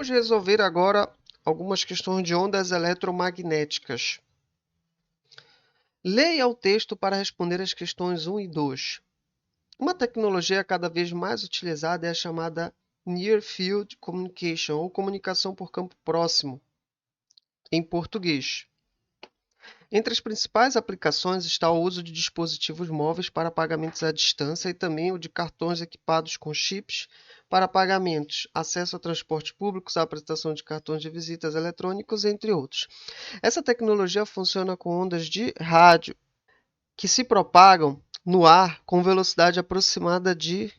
Vamos resolver agora algumas questões de ondas eletromagnéticas. Leia o texto para responder as questões 1 e 2. Uma tecnologia cada vez mais utilizada é a chamada Near Field Communication, ou comunicação por campo próximo, em português. Entre as principais aplicações está o uso de dispositivos móveis para pagamentos à distância e também o de cartões equipados com chips para pagamentos, acesso a transportes públicos, a apresentação de cartões de visitas eletrônicos, entre outros. Essa tecnologia funciona com ondas de rádio que se propagam no ar com velocidade aproximada de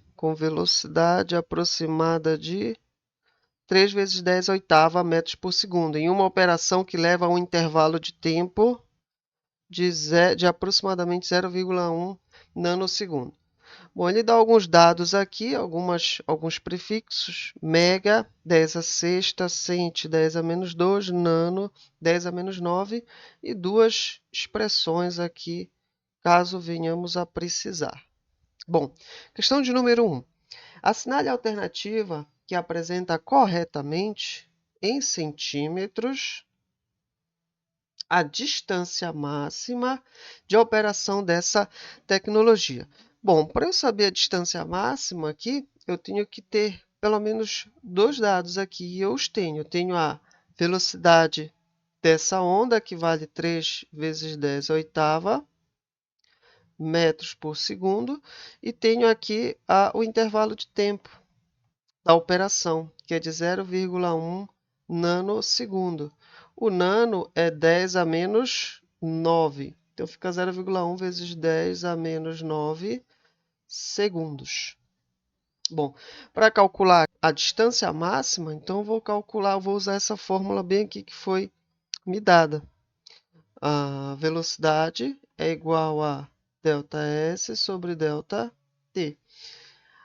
3 vezes 10 oitava metros por segundo, em uma operação que leva a um intervalo de tempo de aproximadamente 0,1 nanosegundo. Bom, ele dá alguns dados aqui, alguns prefixos: mega, 10 a sexta, cent, 10 a menos 2, nano, 10 a menos 9, e duas expressões aqui, caso venhamos a precisar. Bom, questão de número 1. Assinale a alternativa que apresenta corretamente, em centímetros, a distância máxima de operação dessa tecnologia. Bom, para eu saber a distância máxima aqui, eu tenho que ter pelo menos dois dados aqui, e eu os tenho. Eu tenho a velocidade dessa onda, que vale 3 vezes 10 oitava metros por segundo, e tenho aqui o intervalo de tempo da operação, que é de 0,1 nanosegundo. O nano é 10 a menos 9. Então, fica 0,1 vezes 10 a menos 9 segundos. Bom, para calcular a distância máxima, então vou usar essa fórmula bem aqui que foi me dada. A velocidade é igual a ΔS sobre ΔT.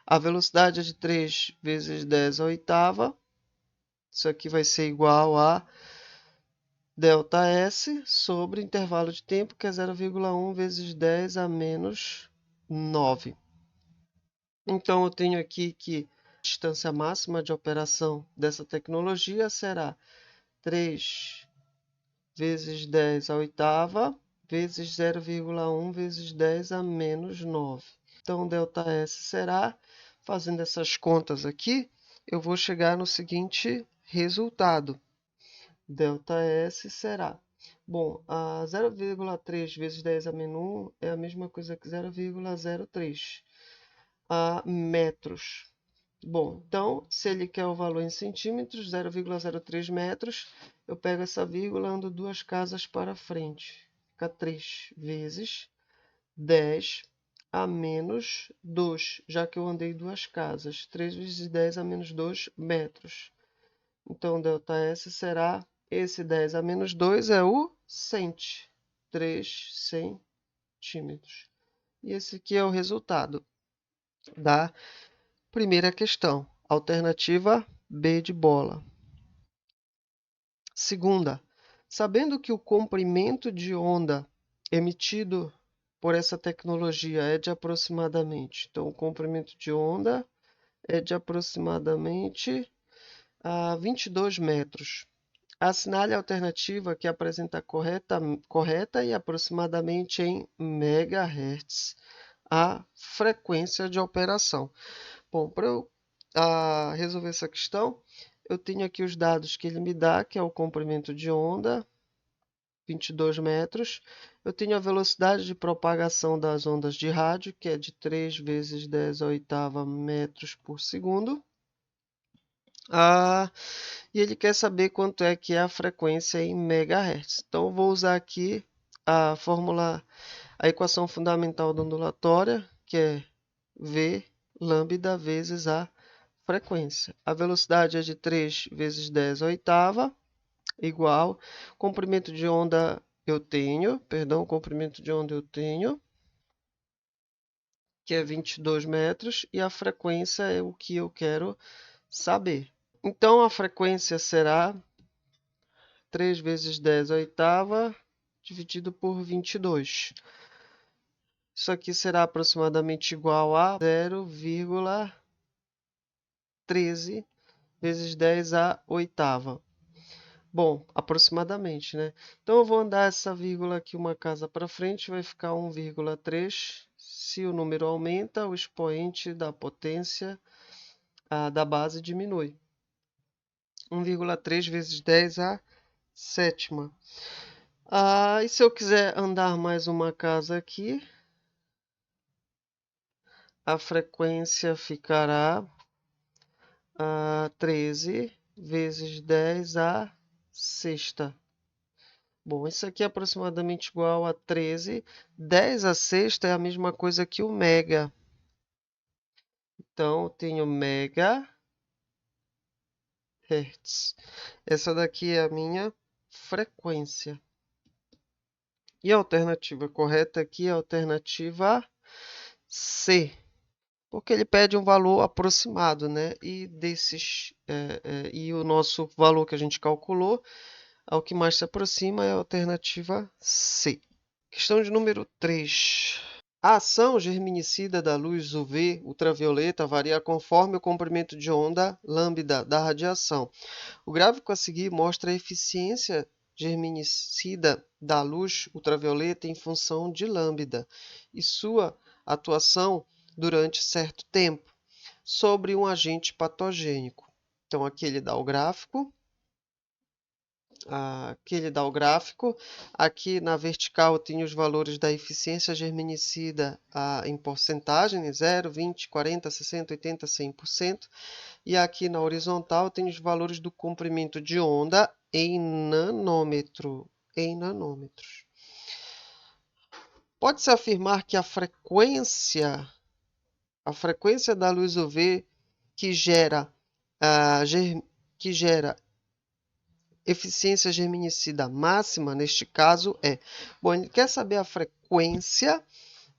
A velocidade é de 3 vezes 10 oitava. Isso aqui vai ser igual a ΔS sobre intervalo de tempo, que é 0,1 vezes 10 a menos 9. Então, eu tenho aqui que a distância máxima de operação dessa tecnologia será 3 vezes 10 a oitava vezes 0,1 vezes 10 a menos 9. Então, ΔS será, fazendo essas contas aqui, eu vou chegar no seguinte resultado. ΔS será, bom, a 0,3 vezes 10 a menos 1 é a mesma coisa que 0,03 metros. Bom, então, se ele quer o valor em centímetros, 0,03 metros, eu pego essa vírgula e ando duas casas para frente. Fica 3 vezes 10 a menos 2, já que eu andei duas casas. 3 vezes 10 a menos 2 metros. Então, ΔS será, esse 10 a menos 2 é o cent, 3 centímetros. E esse aqui é o resultado da primeira questão, alternativa B de bola. Segunda, sabendo que o comprimento de onda emitido por essa tecnologia é de aproximadamente, então o comprimento de onda é de aproximadamente 22 metros. Assinale a alternativa que apresenta correta e aproximadamente em megahertz a frequência de operação. Bom, para eu resolver essa questão, eu tenho aqui os dados que ele me dá, que é o comprimento de onda, 22 metros. Eu tenho a velocidade de propagação das ondas de rádio, que é de 3 vezes 10 a oitava metros por segundo. E ele quer saber quanto é que é a frequência em megahertz. Então, eu vou usar aqui a equação fundamental da ondulatória, que é V lambda vezes a frequência. A velocidade é de 3 vezes 10 oitava, igual. Comprimento de onda comprimento de onda eu tenho, que é 22 metros, e a frequência é o que eu quero saber. Então, a frequência será 3 vezes 10 oitava dividido por 22. Isso aqui será aproximadamente igual a 0,13 vezes 10 à oitava. Bom, aproximadamente, né? Então, eu vou andar essa vírgula aqui uma casa para frente, vai ficar 1,3. Se o número aumenta, o expoente da potência da base diminui. 1,3 vezes 10 à sétima. E se eu quiser andar mais uma casa aqui, a frequência ficará 13 vezes 10 à sexta. Bom, isso aqui é aproximadamente igual a 13. 10 à sexta é a mesma coisa que o mega. Então, eu tenho megahertz. Essa daqui é a minha frequência. E a alternativa correta aqui é a alternativa C, porque ele pede um valor aproximado, né? E e o nosso valor que a gente calculou, ao que mais se aproxima, é a alternativa C. Questão de número 3. A ação germinicida da luz UV ultravioleta varia conforme o comprimento de onda lambda da radiação. O gráfico a seguir mostra a eficiência germinicida da luz ultravioleta em função de lambda e sua atuação durante certo tempo sobre um agente patogênico. Então, aqui ele dá o gráfico. Aqui na vertical eu tenho os valores da eficiência germinicida em porcentagem, 0, 20, 40, 60, 80, 100%. E aqui na horizontal tem os valores do comprimento de onda em nanômetros. Pode-se afirmar que a frequência da luz UV que gera eficiência germinicida máxima, neste caso, é... Bom, ele quer saber a frequência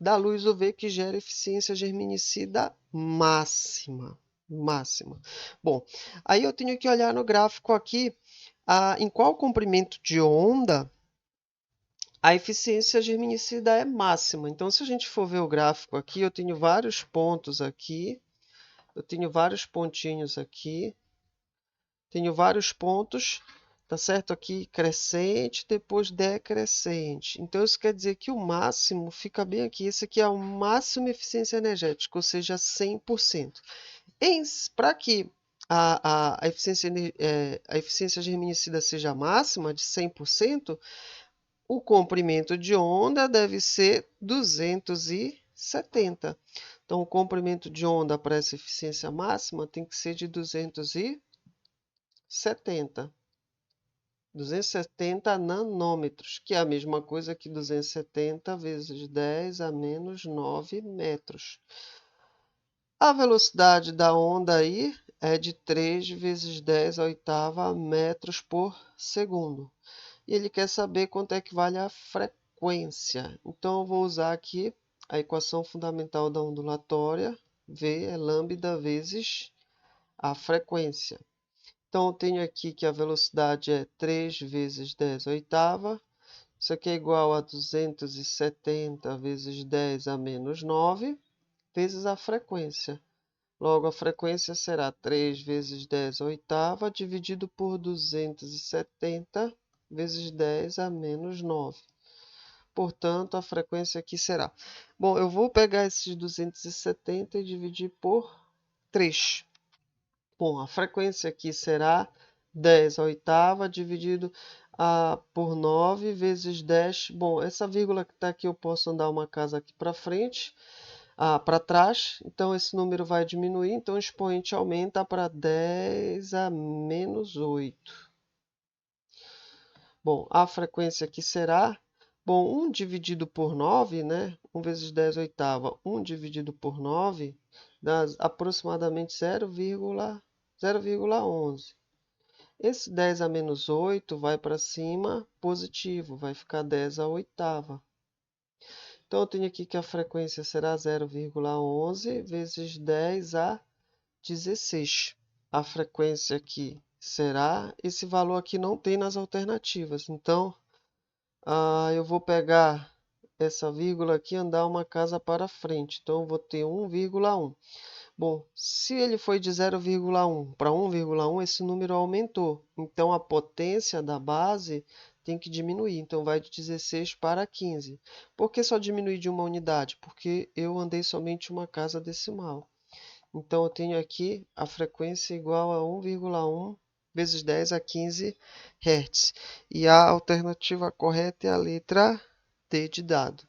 da luz UV que gera eficiência germinicida máxima. Bom, aí eu tenho que olhar no gráfico aqui em qual comprimento de onda a eficiência germinicida é máxima. Então, se a gente for ver o gráfico aqui, eu tenho vários pontos aqui, eu tenho vários pontinhos aqui, tenho vários pontos, tá certo? Aqui crescente, depois decrescente. Então, isso quer dizer que o máximo fica bem aqui. Esse aqui é o máximo eficiência energética, ou seja, 100%. Para que a eficiência germinicida seja máxima, de 100%, o comprimento de onda deve ser 270. Então, o comprimento de onda para essa eficiência máxima tem que ser de 270 nanômetros, que é a mesma coisa que 270 vezes 10 a menos 9 metros. A velocidade da onda aí é de 3 vezes 10 a oitava metros por segundo. E ele quer saber quanto é que vale a frequência. Então, eu vou usar aqui a equação fundamental da ondulatória. V é lambda vezes a frequência. Então, eu tenho aqui que a velocidade é 3 vezes 10 oitava. Isso aqui é igual a 270 vezes 10 a menos 9, vezes a frequência. Logo, a frequência será 3 vezes 10 oitava, dividido por 270 vezes 10 a menos 9. Portanto, a frequência aqui será... Bom, eu vou pegar esses 270 e dividir por 3. Bom, a frequência aqui será 10 oitava dividido por 9 vezes 10. Bom, essa vírgula que está aqui eu posso andar uma casa aqui para frente, para trás. Então, esse número vai diminuir. Então, o expoente aumenta para 10 a menos 8. Bom, a frequência aqui será... Bom, 1 dividido por 9, né? 1 vezes 10 oitava, 1 dividido por 9, dá aproximadamente 0,11. Esse 10 a menos 8 vai para cima positivo, vai ficar 10 a oitava. Então, eu tenho aqui que a frequência será 0,11 vezes 10 a 16. A frequência aqui será... Esse valor aqui não tem nas alternativas. Então, eu vou pegar essa vírgula aqui e andar uma casa para frente. Então, eu vou ter 1,1. Bom, se ele foi de 0,1 para 1,1, esse número aumentou. Então, a potência da base tem que diminuir. Então, vai de 16 para 15. Por que só diminuir de uma unidade? Porque eu andei somente uma casa decimal. Então, eu tenho aqui a frequência igual a 1,1 vezes 10 a 15 Hz. E a alternativa correta é a letra D de dado.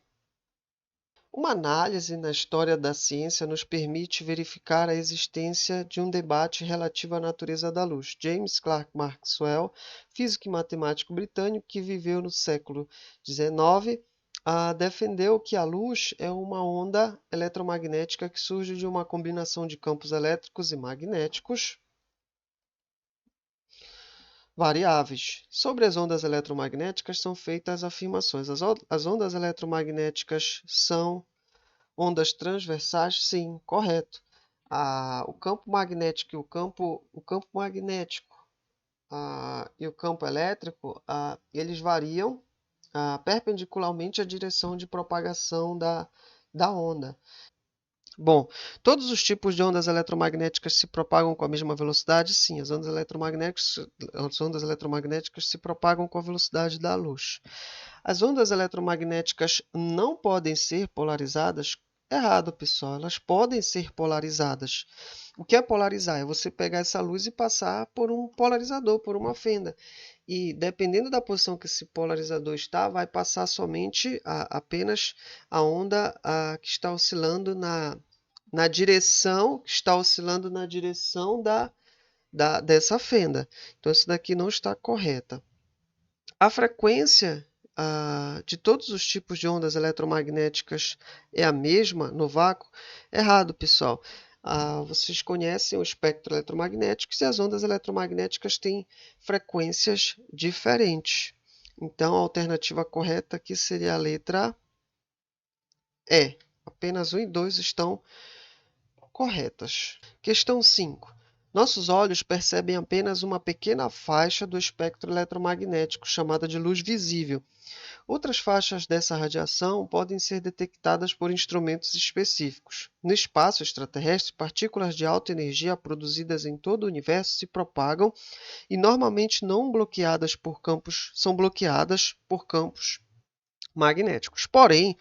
Uma análise na história da ciência nos permite verificar a existência de um debate relativo à natureza da luz. James Clerk Maxwell, físico e matemático britânico que viveu no século XIX, defendeu que a luz é uma onda eletromagnética que surge de uma combinação de campos elétricos e magnéticos variáveis. Sobre as ondas eletromagnéticas são feitas afirmações. As ondas eletromagnéticas são ondas transversais, sim, correto. O campo magnético e o campo magnético e o campo elétrico, eles variam perpendicularmente à direção de propagação da onda. Bom, todos os tipos de ondas eletromagnéticas se propagam com a mesma velocidade? Sim, as ondas eletromagnéticas se propagam com a velocidade da luz. As ondas eletromagnéticas não podem ser polarizadas? Errado, pessoal. Elas podem ser polarizadas. O que é polarizar? É você pegar essa luz e passar por um polarizador, por uma fenda. E dependendo da posição que esse polarizador está, vai passar somente apenas a onda que está oscilando na direção dessa fenda. Então, isso daqui não está correta. A frequência de todos os tipos de ondas eletromagnéticas é a mesma no vácuo? Errado, pessoal. Vocês conhecem o espectro eletromagnético e as ondas eletromagnéticas têm frequências diferentes. Então, a alternativa correta aqui seria a letra E. Apenas 1 e 2 estão corretas. Questão 5. Nossos olhos percebem apenas uma pequena faixa do espectro eletromagnético, chamada de luz visível. Outras faixas dessa radiação podem ser detectadas por instrumentos específicos. No espaço extraterrestre, partículas de alta energia produzidas em todo o universo se propagam e normalmente são bloqueadas por campos magnéticos. Porém,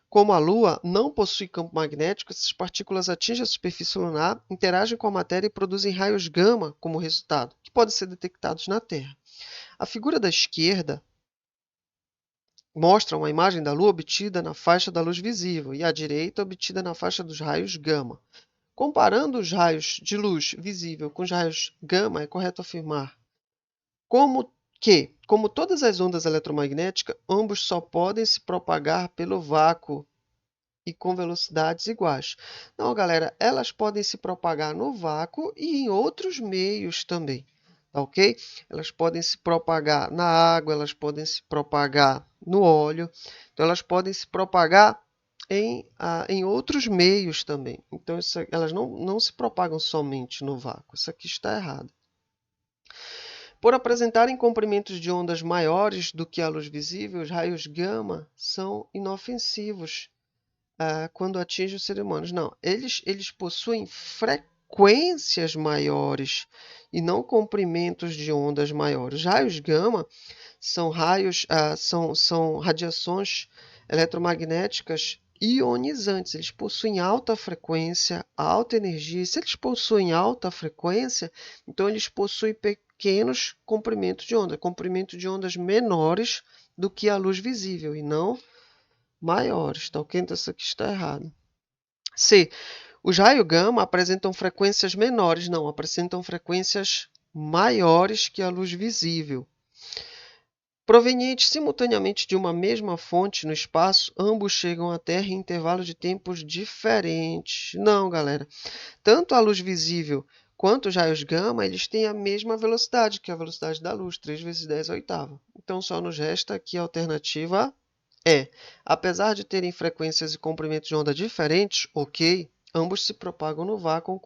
como a Lua não possui campo magnético, essas partículas atingem a superfície lunar, interagem com a matéria e produzem raios gama como resultado, que podem ser detectados na Terra. A figura da esquerda mostra uma imagem da Lua obtida na faixa da luz visível e a direita obtida na faixa dos raios gama. Comparando os raios de luz visível com os raios gama, é correto afirmar como todas as ondas eletromagnéticas, ambos só podem se propagar pelo vácuo e com velocidades iguais. Não, galera, elas podem se propagar no vácuo e em outros meios também, tá ok? Elas podem se propagar na água, elas podem se propagar no óleo, então elas podem se propagar em outros meios também. Então, elas não se propagam somente no vácuo. Isso aqui está errado. Por apresentarem comprimentos de ondas maiores do que a luz visível, os raios gama são inofensivos quando atingem os seres humanos. Não, eles possuem frequências maiores e não comprimentos de ondas maiores. Os raios gama são são radiações eletromagnéticas ionizantes. Eles possuem alta frequência, alta energia. E se eles possuem alta frequência, então eles possuem pequenos comprimentos de ondas menores do que a luz visível e não maiores, tá ok? Então isso aqui está errado. C. Os raios gama apresentam frequências menores, não, apresentam frequências maiores que a luz visível. Provenientes simultaneamente de uma mesma fonte no espaço, ambos chegam à Terra em intervalos de tempos diferentes. Não, galera. Tanto a luz visível quanto os raios gama, eles têm a mesma velocidade, que é a velocidade da luz, 3 vezes 10 à oitava. Então só nos resta aqui a alternativa apesar de terem frequências e comprimentos de onda diferentes, ok, ambos se propagam no vácuo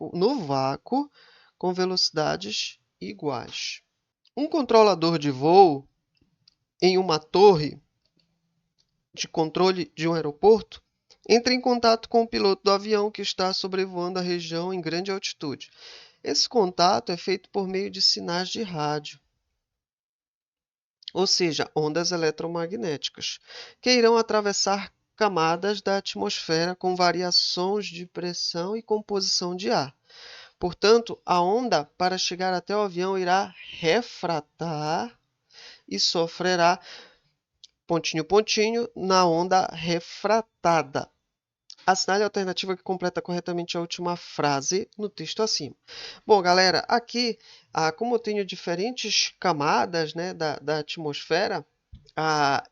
com velocidades iguais. Um controlador de voo em uma torre de controle de um aeroporto Entre em contato com o piloto do avião que está sobrevoando a região em grande altitude. Esse contato é feito por meio de sinais de rádio, ou seja, ondas eletromagnéticas, que irão atravessar camadas da atmosfera com variações de pressão e composição de ar. Portanto, a onda, para chegar até o avião, irá refratar e sofrerá pontinho, pontinho, na onda refratada. Assinale a alternativa que completa corretamente a última frase no texto acima. Bom, galera, aqui, como eu tenho diferentes camadas, né, da atmosfera,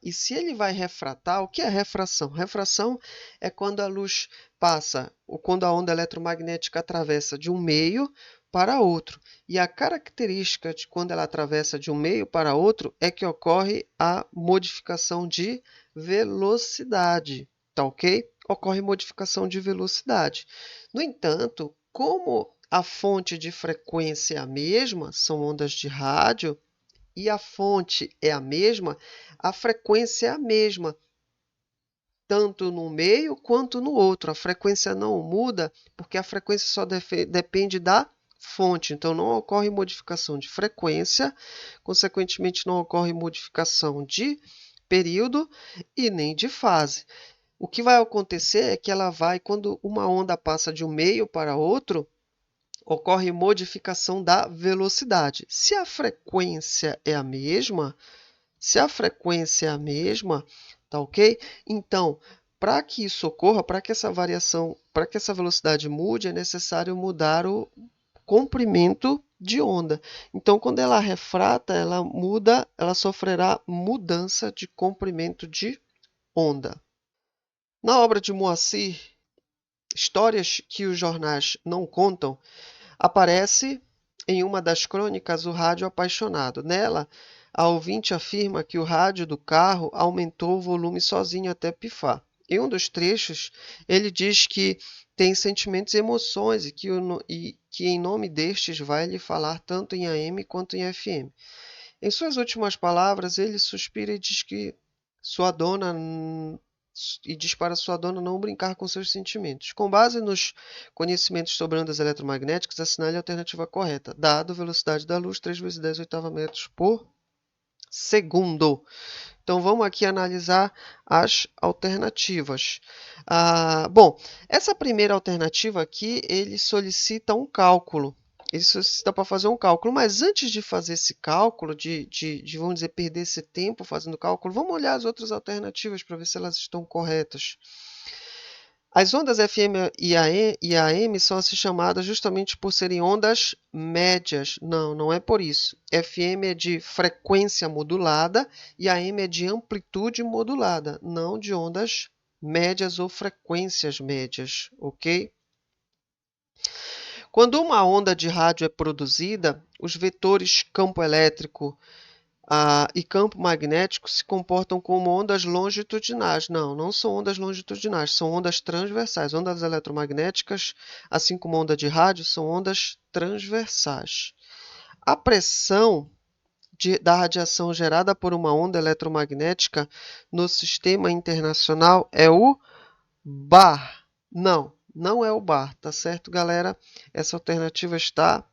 e se ele vai refratar, o que é refração? Refração é quando a luz passa, ou quando a onda eletromagnética atravessa de um meio para outro. E a característica de quando ela atravessa de um meio para outro é que ocorre a modificação de velocidade, tá ok? Ocorre modificação de velocidade. No entanto, como a fonte de frequência é a mesma, são ondas de rádio, e a fonte é a mesma, a frequência é a mesma, tanto no meio quanto no outro. A frequência não muda, porque a frequência só depende da fonte. Então, não ocorre modificação de frequência, consequentemente, não ocorre modificação de período e nem de fase. O que vai acontecer é que ela vai, quando uma onda passa de um meio para outro, ocorre modificação da velocidade. Se a frequência é a mesma, tá ok? Então, para que isso ocorra, para que essa variação, para que essa velocidade mude, é necessário mudar o comprimento de onda. Então, quando ela refrata, ela muda, ela sofrerá mudança de comprimento de onda. Na obra de Moacir, Histórias que os jornais não contam, aparece em uma das crônicas o rádio apaixonado. Nela, a ouvinte afirma que o rádio do carro aumentou o volume sozinho até pifar. Em um dos trechos, ele diz que tem sentimentos e emoções e que em nome destes vai lhe falar tanto em AM quanto em FM. Em suas últimas palavras, ele suspira e diz que sua dona e diz para sua dona não brincar com seus sentimentos. Com base nos conhecimentos sobre ondas eletromagnéticas, assinale a alternativa correta. Dado a velocidade da luz, 3 vezes 10 oitava metros por segundo. Então, vamos aqui analisar as alternativas. Bom, essa primeira alternativa aqui, ele solicita um cálculo. Ele solicita para fazer um cálculo, mas antes de fazer esse cálculo, vamos dizer, perder esse tempo fazendo cálculo, vamos olhar as outras alternativas para ver se elas estão corretas. As ondas FM e AM são assim chamadas justamente por serem ondas médias. Não, não é por isso. FM é de frequência modulada e AM é de amplitude modulada, não de ondas médias ou frequências médias, ok? Quando uma onda de rádio é produzida, os vetores campo elétrico e campo magnético se comportam como ondas longitudinais. Não, não são ondas longitudinais, são ondas transversais. Ondas eletromagnéticas, assim como onda de rádio, são ondas transversais. A pressão da radiação gerada por uma onda eletromagnética no sistema internacional é o bar. Não, não é o bar, tá certo, galera? Essa alternativa está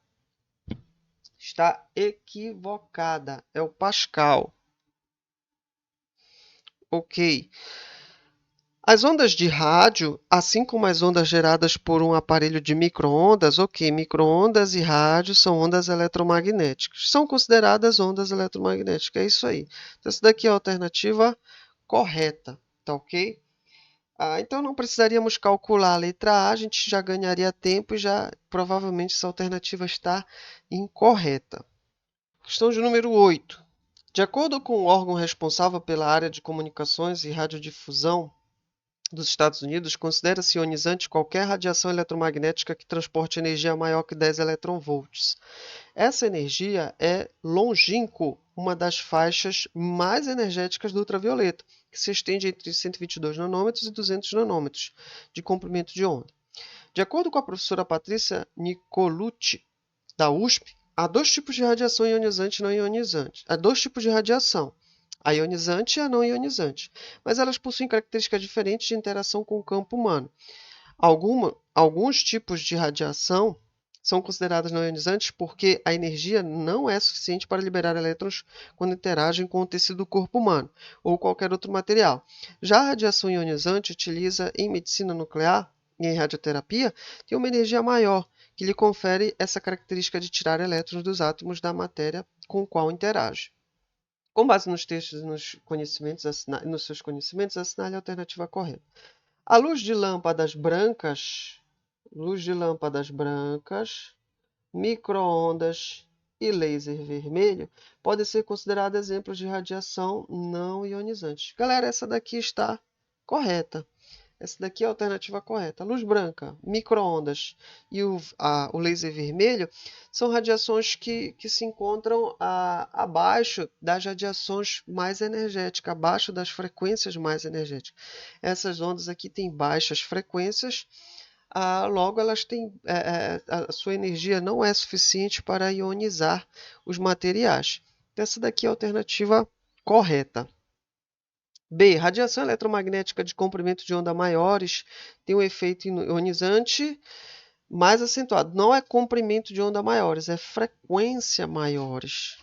equivocada. É o Pascal. Ok. As ondas de rádio, assim como as ondas geradas por um aparelho de micro-ondas, ok, micro-ondas e rádio são ondas eletromagnéticas. São consideradas ondas eletromagnéticas, é isso aí. Então, essa daqui é a alternativa correta, tá ok? Então, não precisaríamos calcular a letra A, a gente já ganharia tempo e já provavelmente essa alternativa está incorreta. Questão de número 8. De acordo com o órgão responsável pela área de comunicações e radiodifusão dos Estados Unidos, considera-se ionizante qualquer radiação eletromagnética que transporte energia maior que 10 eletronvolts. Essa energia é longínquo, uma das faixas mais energéticas do ultravioleta, que se estende entre 122 nanômetros e 200 nanômetros de comprimento de onda. De acordo com a professora Patrícia Nicolucci, da USP, há dois tipos de radiação ionizante e não ionizante. Há dois tipos de radiação. a ionizante e a não ionizante. Mas elas possuem características diferentes de interação com o campo humano. Alguns tipos de radiação são consideradas não ionizantes porque a energia não é suficiente para liberar elétrons quando interagem com o tecido do corpo humano ou qualquer outro material. Já a radiação ionizante, utiliza em medicina nuclear e em radioterapia, tem uma energia maior, que lhe confere essa característica de tirar elétrons dos átomos da matéria com o qual interage. Com base nos textos e nos seus conhecimentos, assinale a alternativa correta. A luz de lâmpadas brancas, micro-ondas e laser vermelho podem ser considerados exemplos de radiação não ionizante. Galera, essa daqui está correta. Essa daqui é a alternativa correta. A luz branca, micro-ondas e o laser vermelho são radiações que se encontram abaixo das radiações mais energéticas, abaixo das frequências mais energéticas. Essas ondas aqui têm baixas frequências, logo elas têm, a sua energia não é suficiente para ionizar os materiais. Essa daqui é a alternativa correta. B. Radiação eletromagnética de comprimento de onda maiores tem um efeito ionizante mais acentuado. Não é comprimento de onda maiores, é frequência maiores.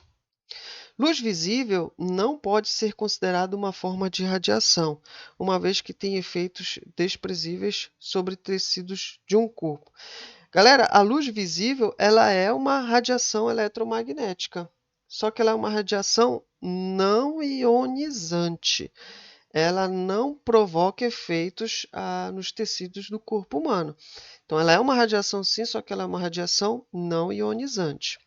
Luz visível não pode ser considerada uma forma de radiação, uma vez que tem efeitos desprezíveis sobre tecidos de um corpo. Galera, a luz visível ela é uma radiação eletromagnética, só que ela é uma radiação não ionizante. Ela não provoca efeitos nos tecidos do corpo humano. Então, ela é uma radiação sim, só que ela é uma radiação não ionizante.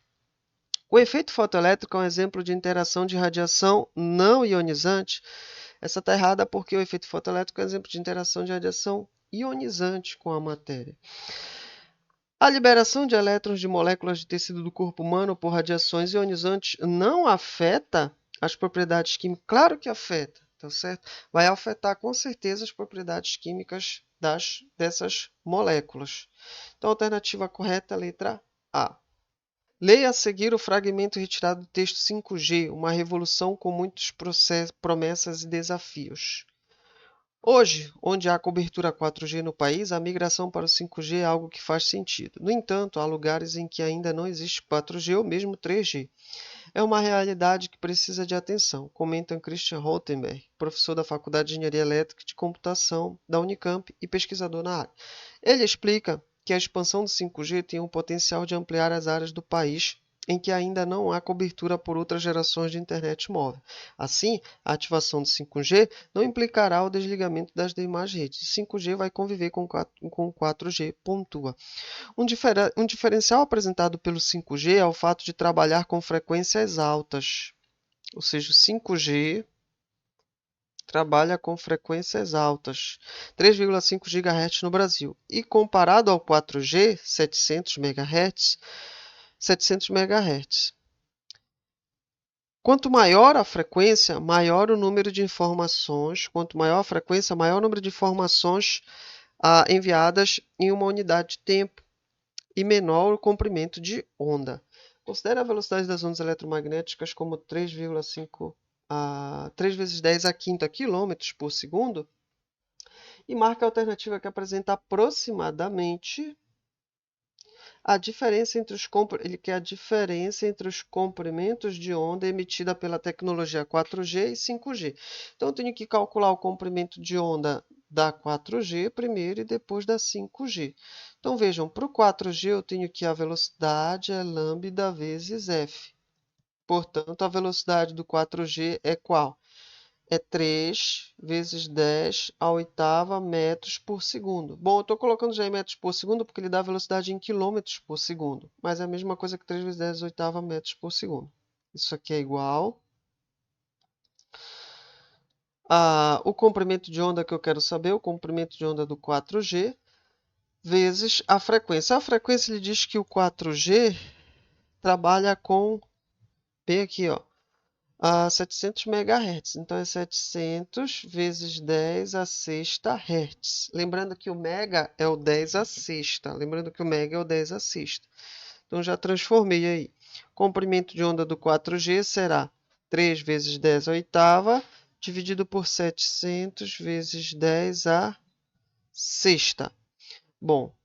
O efeito fotoelétrico é um exemplo de interação de radiação não ionizante. Essa está errada porque o efeito fotoelétrico é um exemplo de interação de radiação ionizante com a matéria. A liberação de elétrons de moléculas de tecido do corpo humano por radiações ionizantes não afeta as propriedades químicas? Claro que afeta, tá certo? Vai afetar com certeza as propriedades químicas dessas moléculas. Então, a alternativa correta é a letra A. Leia a seguir o fragmento retirado do texto 5G, uma revolução com muitas promessas e desafios. Hoje, onde há cobertura 4G no país, a migração para o 5G é algo que faz sentido. No entanto, há lugares em que ainda não existe 4G ou mesmo 3G. É uma realidade que precisa de atenção, comenta Christian Rothenberg, professor da Faculdade de Engenharia Elétrica e de Computação da Unicamp e pesquisador na área. Ele explica que a expansão do 5G tem o potencial de ampliar as áreas do país em que ainda não há cobertura por outras gerações de internet móvel. Assim, a ativação do 5G não implicará o desligamento das demais redes. O 5G vai conviver com o 4G, pontua. Um diferencial apresentado pelo 5G é o fato de trabalhar com frequências altas. Ou seja, o 5G trabalha com frequências altas, 3,5 GHz no Brasil. E comparado ao 4G, 700 MHz, 700 MHz. Quanto maior a frequência, maior o número de informações. Quanto maior a frequência, maior o número de informações enviadas em uma unidade de tempo e menor o comprimento de onda. Considere a velocidade das ondas eletromagnéticas como 3 vezes 10 a quinta km por segundo e marque a alternativa que apresenta aproximadamente a diferença entre os comprimentos de onda emitida pela tecnologia 4G e 5G. Então, eu tenho que calcular o comprimento de onda da 4G primeiro e depois da 5G. Então, vejam, para o 4G eu tenho que a velocidade é lambda vezes f. Portanto, a velocidade do 4G é qual? É 3 vezes 10 a oitava metros por segundo. Bom, eu estou colocando já em metros por segundo porque ele dá velocidade em quilômetros por segundo. Mas é a mesma coisa que 3 vezes 10 a oitava metros por segundo. Isso aqui é igual o comprimento de onda que eu quero saber, o comprimento de onda do 4G, vezes a frequência. A frequência ele diz que o 4G trabalha com, bem aqui, ó, 700 MHz. Então, é 700 vezes 10 a sexta Hz. Lembrando que o mega é o 10 a sexta. Então, já transformei aí. O comprimento de onda do 4G será 3 vezes 10 à oitava, dividido por 700 vezes 10 à sexta. Bom,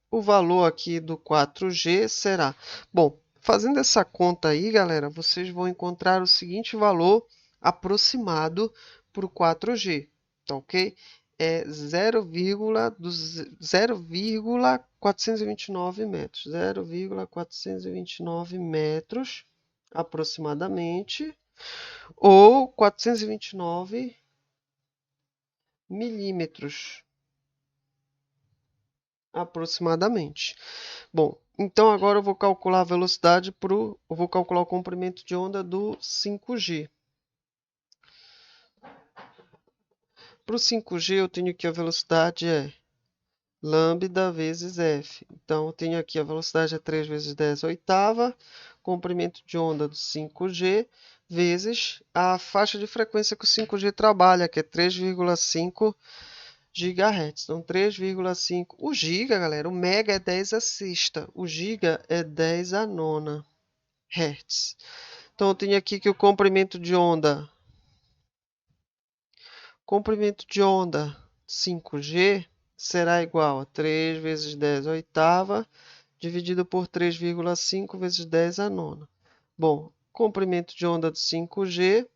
o valor aqui do 4G será... Bom, fazendo essa conta aí, galera, vocês vão encontrar o seguinte valor aproximado para o 4G, tá ok? É 0,429 metros. 0,429 metros, aproximadamente, ou 429 milímetros, aproximadamente. Bom, então agora eu vou calcular a velocidade eu vou calcular o comprimento de onda do 5G. Para o 5G eu tenho que a velocidade é lambda vezes f. Então eu tenho aqui a velocidade é 3 vezes 10 à oitava, comprimento de onda do 5G vezes a faixa de frequência que o 5G trabalha, que é 3,5 GHz. Então 3,5. O giga, galera, o mega é 10 à sexta, o giga é 10 à nona Hz. Então eu tenho aqui que o comprimento de onda 5G será igual a 3 vezes 10 à oitava, dividido por 3,5 vezes 10 à nona. Bom, comprimento de onda do 5G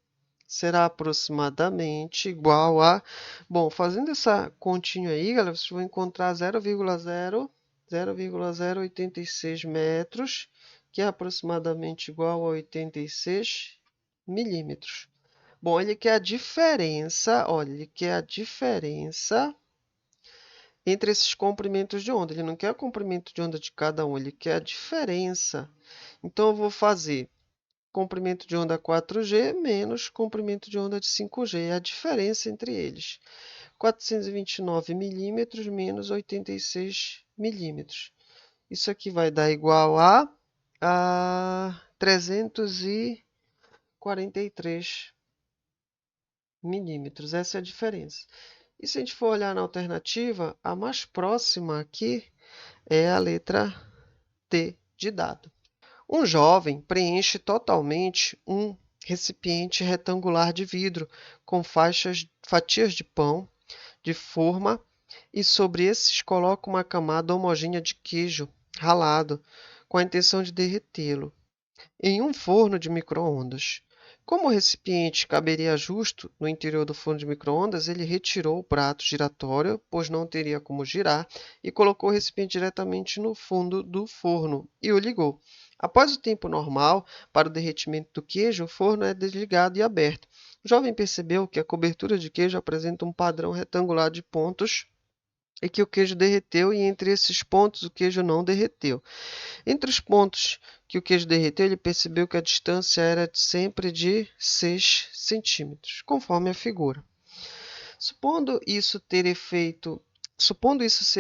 será aproximadamente igual a... Bom, fazendo essa continha aí, galera, vocês vão encontrar 0,086 metros, que é aproximadamente igual a 86 milímetros. Bom, ele quer a diferença, olha, ele quer a diferença entre esses comprimentos de onda. Ele não quer o comprimento de onda de cada um, ele quer a diferença. Então, eu vou fazer comprimento de onda 4G menos comprimento de onda de 5G. É a diferença entre eles. 429 milímetros menos 86 milímetros. Isso aqui vai dar igual a 343 milímetros. Essa é a diferença. E se a gente for olhar na alternativa, a mais próxima aqui é a letra D de dado. Um jovem preenche totalmente um recipiente retangular de vidro com fatias de pão de forma e sobre esses coloca uma camada homogênea de queijo ralado com a intenção de derretê-lo em um forno de micro-ondas. Como o recipiente caberia justo no interior do forno de micro-ondas, ele retirou o prato giratório, pois não teria como girar, e colocou o recipiente diretamente no fundo do forno e o ligou. Após o tempo normal para o derretimento do queijo, o forno é desligado e aberto. O jovem percebeu que a cobertura de queijo apresenta um padrão retangular de pontos e que o queijo derreteu, e entre esses pontos o queijo não derreteu. Entre os pontos que o queijo derreteu, ele percebeu que a distância era sempre de 6 centímetros, conforme a figura. Supondo isso ser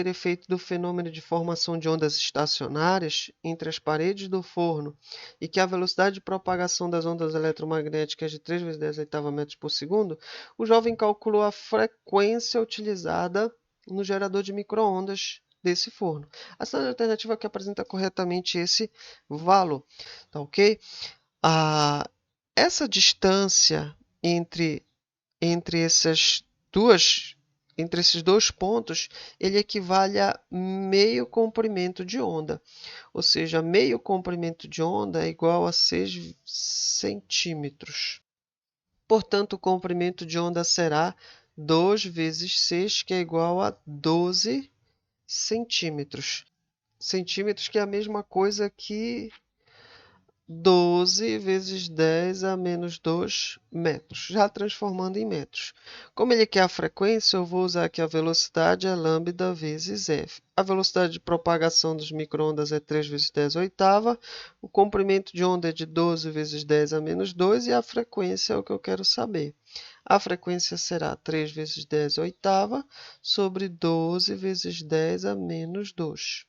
efeito do fenômeno de formação de ondas estacionárias entre as paredes do forno e que a velocidade de propagação das ondas eletromagnéticas é de 3 vezes 10 oitava metros por segundo, o jovem calculou a frequência utilizada no gerador de micro-ondas desse forno. A segunda alternativa que apresenta corretamente esse valor, tá ok? Essa distância entre esses dois pontos, ele equivale a meio comprimento de onda. Ou seja, meio comprimento de onda é igual a 6 centímetros. Portanto, o comprimento de onda será 2 vezes 6, que é igual a 12 centímetros. Centímetros, que é a mesma coisa que 12 vezes 10 a menos 2 metros, já transformando em metros. Como ele quer a frequência, eu vou usar aqui a velocidade, é lambda vezes f. A velocidade de propagação dos micro-ondas é 3 vezes 10 oitava, o comprimento de onda é de 12 vezes 10 a menos 2 e a frequência é o que eu quero saber. A frequência será 3 vezes 10 oitava sobre 12 vezes 10 a menos 2.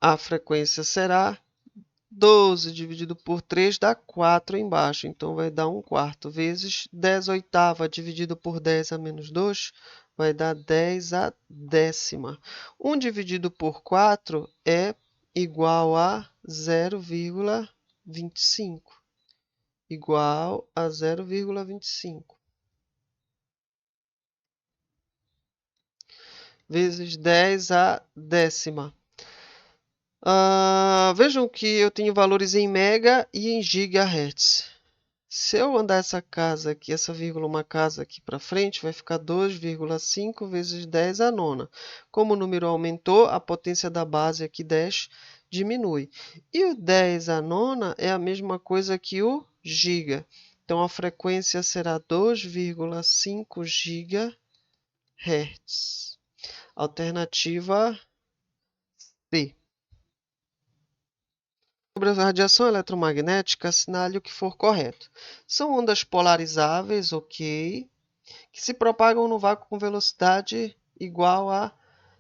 A frequência será 12 dividido por 3 dá 4 embaixo, então vai dar 1/4, vezes 10 oitava dividido por 10 a menos 2, vai dar 10 a décima. 1 dividido por 4 é igual a 0,4. 0,25 igual a 0,25 vezes 10 a décima. Vejam que eu tenho valores em mega e em gigahertz. Se eu andar essa casa aqui, essa vírgula, uma casa aqui para frente, vai ficar 2,5 vezes 10 à nona. Como o número aumentou, a potência da base aqui, 10, diminui. E o 10 à nona é a mesma coisa que o giga. Então, a frequência será 2,5 GHz. Alternativa C. Sobre a radiação eletromagnética, assinale o que for correto. São ondas polarizáveis, ok, que se propagam no vácuo com velocidade igual a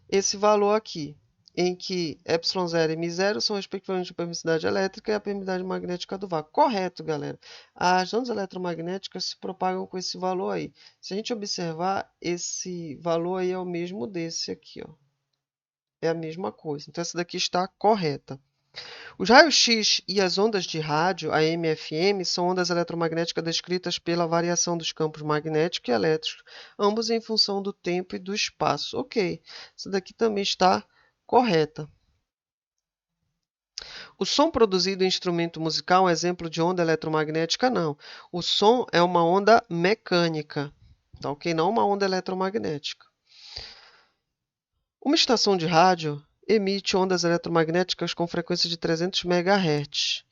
esse valor aqui, em que ε0 e μ0 são respectivamente a permissividade elétrica e a permissividade magnética do vácuo. Correto, galera. As ondas eletromagnéticas se propagam com esse valor aí. Se a gente observar, esse valor aí é o mesmo desse aqui, ó. É a mesma coisa. Então, essa daqui está correta. Os raios-x e as ondas de rádio, AM e FM, são ondas eletromagnéticas descritas pela variação dos campos magnético e elétrico, ambos em função do tempo e do espaço. Ok, essa daqui também está correta. O som produzido em instrumento musical é um exemplo de onda eletromagnética? Não. O som é uma onda mecânica, tá ok? Não uma onda eletromagnética. Uma estação de rádio emite ondas eletromagnéticas com frequência de 300 MHz.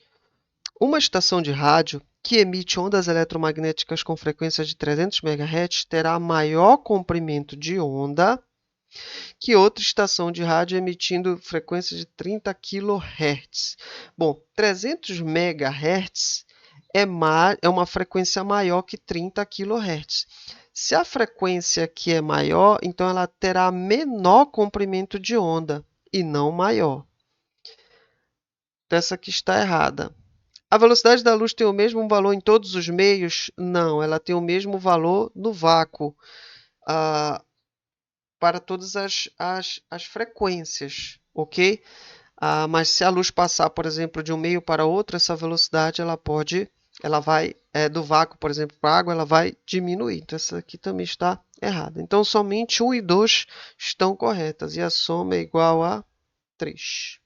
Uma estação de rádio que emite ondas eletromagnéticas com frequência de 300 MHz terá maior comprimento de onda que outra estação de rádio emitindo frequência de 30 kHz. Bom, 300 MHz é uma frequência maior que 30 kHz. Se a frequência aqui é maior, então ela terá menor comprimento de onda e não maior. Então, essa aqui está errada. A velocidade da luz tem o mesmo valor em todos os meios? Não, ela tem o mesmo valor no vácuo para todas as frequências, ok? Mas se a luz passar, por exemplo, de um meio para outro, essa velocidade ela vai do vácuo, por exemplo, para a água, ela vai diminuir. Então, essa aqui também está errada. Então, somente 1 e 2 estão corretas e a soma é igual a 3.